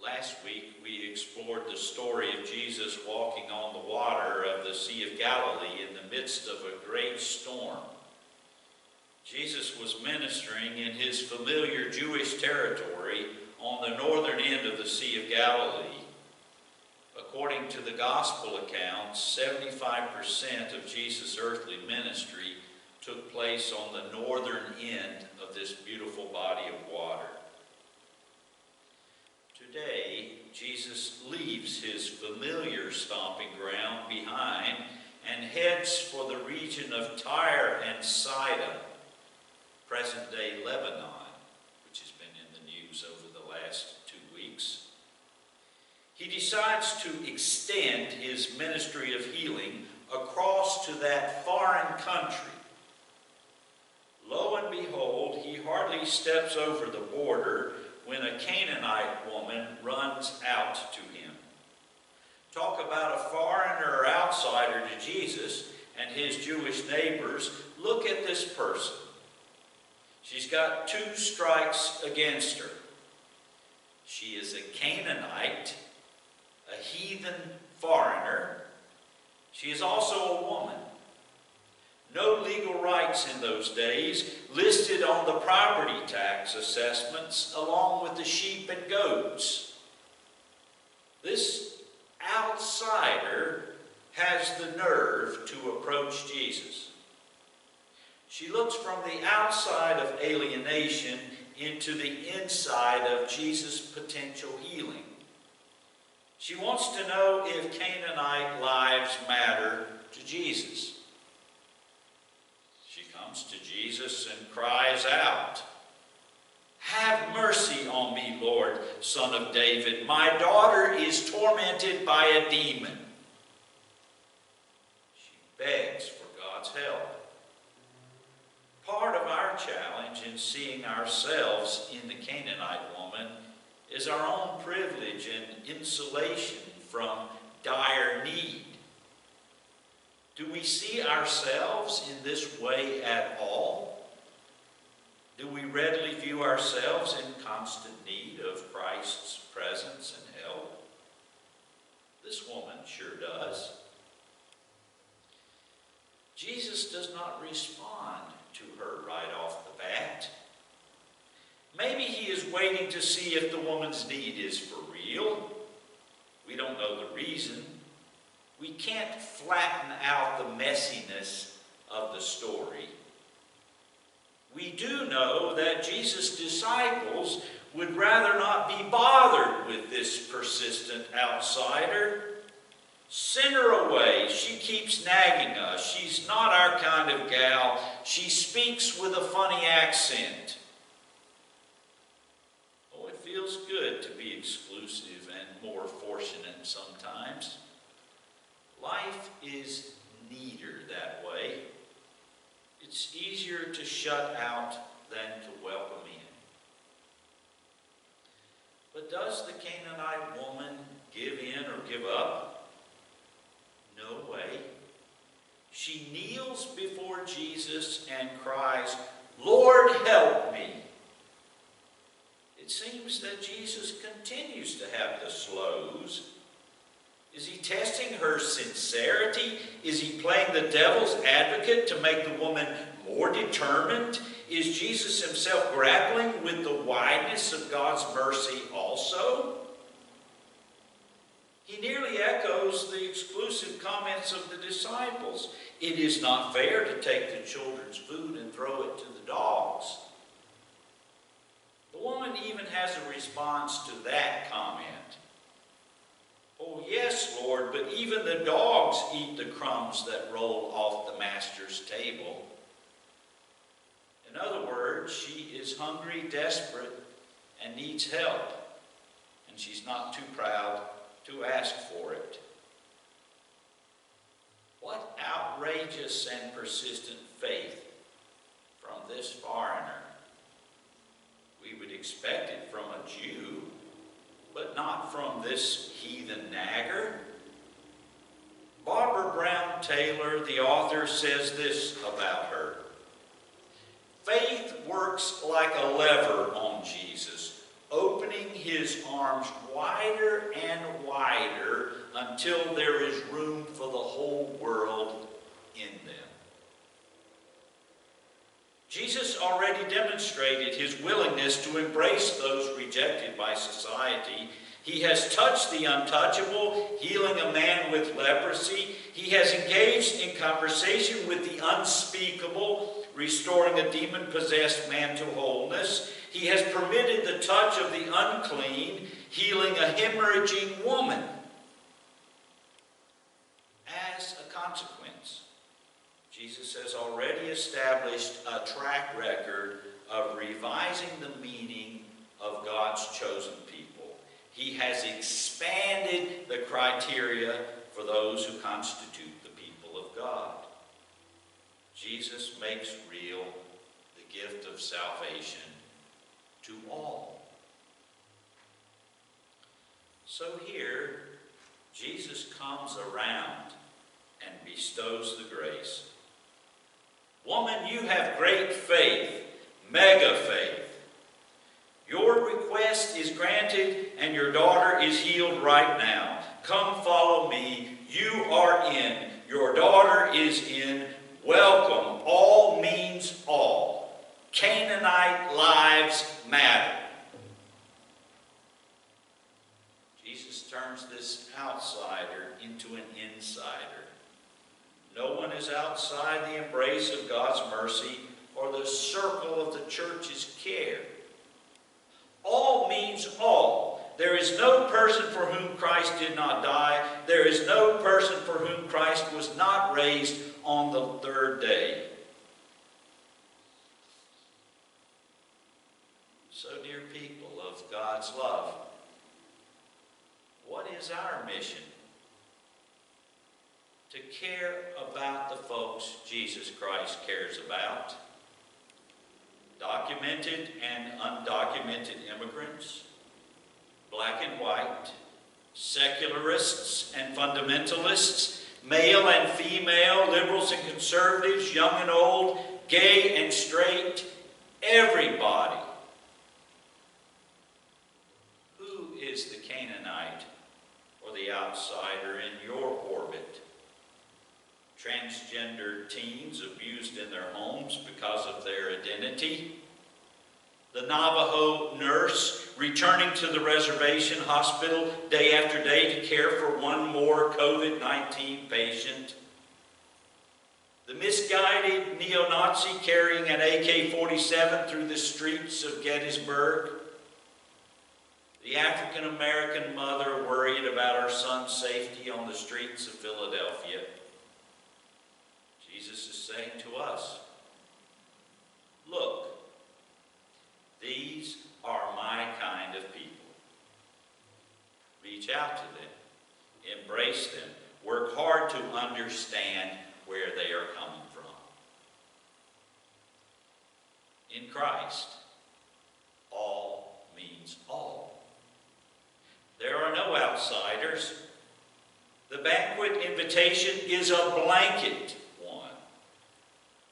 Last week we explored the story of Jesus walking on the water of the Sea of Galilee in the midst of a great storm. Jesus was ministering in his familiar Jewish territory on the northern end of the Sea of Galilee. According to the gospel accounts, 75% of Jesus' earthly ministry took place on the northern end of this beautiful body of water. Today, Jesus leaves his familiar stomping ground behind and heads for the region of Tyre and Sidon, present-day Lebanon, which has been in the news over the last 2 weeks. He decides to extend his ministry of healing across to that foreign country. Lo and behold, he hardly steps over the border when a Canaanite woman runs out to him. Talk about a foreigner or outsider to Jesus and his Jewish neighbors. Look at this person. She's got 2 strikes against her. She is a Canaanite, a heathen foreigner. She is also a woman. No legal rights in those days, listed on the property tax assessments along with the sheep and goats. This outsider has the nerve to approach Jesus. She looks from the outside of alienation into the inside of Jesus' potential healing. She wants to know if Canaanite lives matter to Jesus. She comes to Jesus and cries out, "Have mercy on me, Lord, Son of David. My daughter is tormented by a demon." She begs for God's help. Part of our challenge in seeing ourselves in the Canaanite woman is our own privilege and insulation from dire need. Do we see ourselves in this way at all? Do we readily view ourselves in constant need of Christ's presence and help? This woman sure does. Jesus does not respond to her right off the bat. Maybe he is waiting to see if the woman's need is for real. We don't know the reason. We can't flatten out the messiness of the story. We do know that Jesus' disciples would rather not be bothered with this persistent outsider. Send her away. She keeps nagging us. She's not our kind of gal. She speaks with a funny accent. Oh, it feels good to be exclusive and more fortunate sometimes. Life is neater that way. It's easier to shut out than to welcome in. But does the Canaanite woman give in or give up? No way. She kneels before Jesus and cries, "Lord, help me." It seems that Jesus continues to have the slows. Is he testing her sincerity? Is he playing the devil's advocate to make the woman more determined? Is Jesus himself grappling with the wideness of God's mercy also? He nearly echoes the exclusive comments of the disciples. It is not fair to take the children's food and throw it to the dogs. The woman even has a response to that comment. "Oh, yes, Lord, but even the dogs eat the crumbs that roll off the master's table." In other words, she is hungry, desperate, and needs help, and she's not too proud to ask for it. What outrageous and persistent faith from this foreigner. We would expect it from a Jew, but not from this heathen nagger. Barbara Brown Taylor, the author, says this about her. Faith works like a lever on Jesus, opening his arms wider and wider until there is room for the whole world in them. Jesus already demonstrated his willingness to embrace those rejected by society. He has touched the untouchable, healing a man with leprosy. He has engaged in conversation with the unspeakable, restoring a demon-possessed man to wholeness. He has permitted the touch of the unclean, healing a hemorrhaging woman. As a consequence, Jesus has already established a track record of revising the meaning of God's chosen people. He has expanded the criteria for those who constitute the people of God. Jesus makes real the gift of salvation to all. So here, Jesus comes around and bestows the grace. Woman, you have great faith, mega faith. Your request is granted and your daughter is healed right now. Come follow me. You are in. Your daughter is in. Welcome. All means all. Canaanite lives matter. Jesus turns this outsider into an insider. No one is outside the embrace of God's mercy or the circle of the church's care. All means all. There is no person for whom Christ did not die. There is no person for whom Christ was not raised on the third day. So, dear people of God's love, what is our mission? To care about the folks Jesus Christ cares about. Documented and undocumented immigrants, black and white, secularists and fundamentalists, male and female, liberals and conservatives, young and old, gay and straight, everybody. Who is the Canaanite or the outsider in your orbit? Transgender teens abused in their homes because of their identity. The Navajo nurse returning to the reservation hospital day after day to care for one more COVID-19 patient. The misguided neo-Nazi carrying an AK-47 through the streets of Gettysburg. The African-American mother worried about her son's safety on the streets of Philadelphia. Jesus is saying to us, look, these are my kind of people. Reach out to them, embrace them, work hard to understand where they are coming from. In Christ, all means all. There are no outsiders. The banquet invitation is a blanket.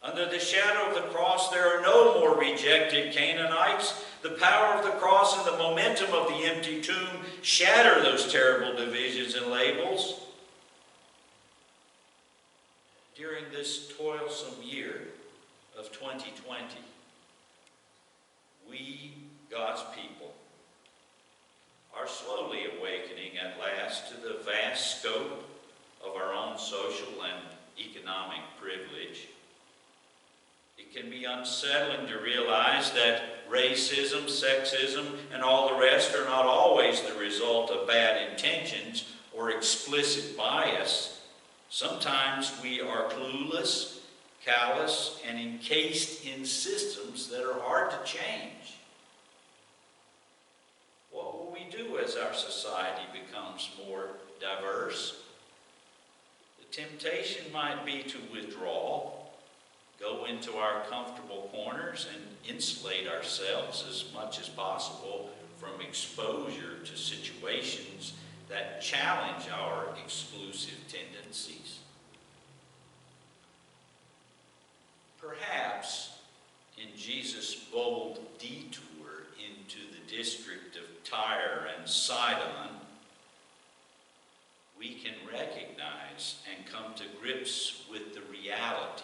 Under the shadow of the cross, there are no more rejected Canaanites. The power of the cross and the momentum of the empty tomb shatter those terrible divisions and labels. During this toilsome year of 2020, we, God's people, are slowly awakening at last to the vast scope of our own social and economic privilege. It can be unsettling to realize that racism, sexism, and all the rest are not always the result of bad intentions or explicit bias. Sometimes we are clueless, callous, and encased in systems that are hard to change. What will we do as our society becomes more diverse? The temptation might be to withdraw, go into our comfortable corners and insulate ourselves as much as possible from exposure to situations that challenge our exclusive tendencies. Perhaps in Jesus' bold detour into the district Tyre and Sidon, we can recognize and come to grips with the reality